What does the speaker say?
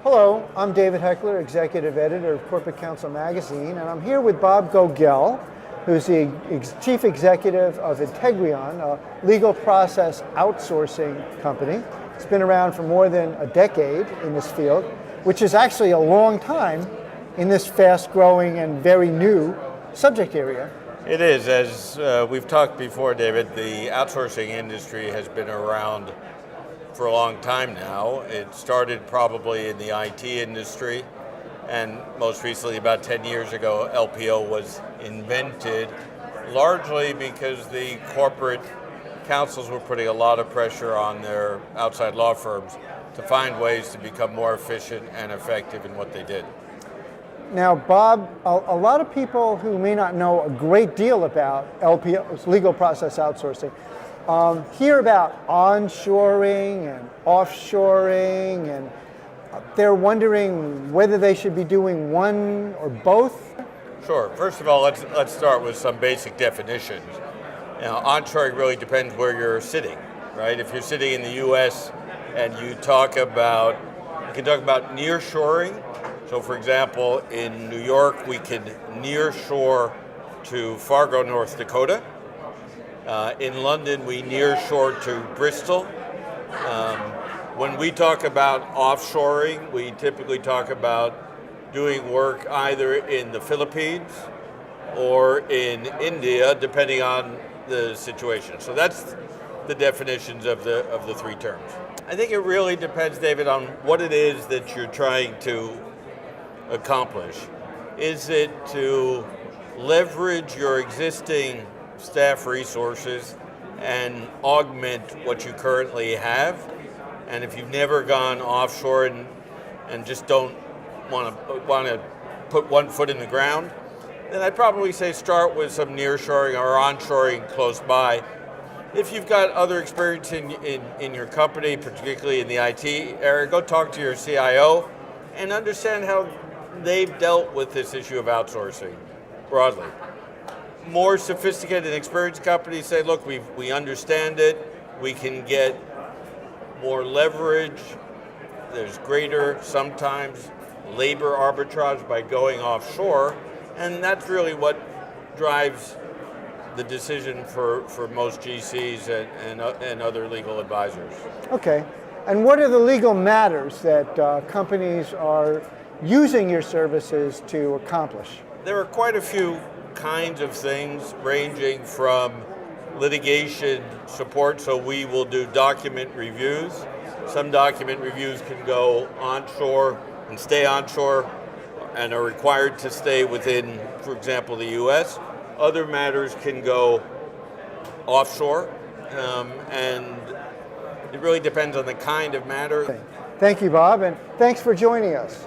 Hello, I'm David Heckler, Executive Editor of Corporate Counsel Magazine, and I'm here with Bob Gogel, who's the Chief Executive of Integrion, a legal process outsourcing company. It's been around for more than a decade in this field, which is actually a long time in this fast-growing and very new subject area. It is. As we've talked before, David, the outsourcing industry has been around for a long time now. It started probably in the IT industry, and most recently, about 10 years ago, LPO was invented, largely because the corporate counsels were putting a lot of pressure on their outside law firms to find ways to become more efficient and effective in what they did. Now, Bob, a lot of people who may not know a great deal about LPO's legal process outsourcing hear about onshoring and offshoring, and they're wondering whether they should be doing one or both. Sure. First of all, let's start with some basic definitions. Now, onshoring really depends where you're sitting, right? If you're sitting in the U.S. and you can talk about nearshoring. So, for example, in New York, we can nearshore to Fargo, North Dakota. In London, we nearshore to Bristol. When we talk about offshoring, we typically talk about doing work either in the Philippines or in India, depending on the situation. So that's the definitions of the three terms. I think it really depends, David, on what it is that you're trying to accomplish. Is it to leverage your existing staff resources and augment what you currently have? And if you've never gone offshore and just don't want to put one foot in the ground, then I'd probably say start with some nearshoring or onshoring close by. If you've got other experience in your company, particularly in the IT area, go talk to your CIO and understand how they've dealt with this issue of outsourcing broadly. More sophisticated and experienced companies say, look, we understand it, we can get more leverage, there's greater, sometimes, labor arbitrage by going offshore, and that's really what drives the decision for most GCs and other legal advisors. Okay, and what are the legal matters that companies are using your services to accomplish? There are quite a few kinds of things, ranging from litigation support, so we will do document reviews. Some document reviews can go onshore and stay onshore and are required to stay within, for example, the US. Other matters can go offshore, and it really depends on the kind of matter. Okay. Thank you, Bob, and thanks for joining us.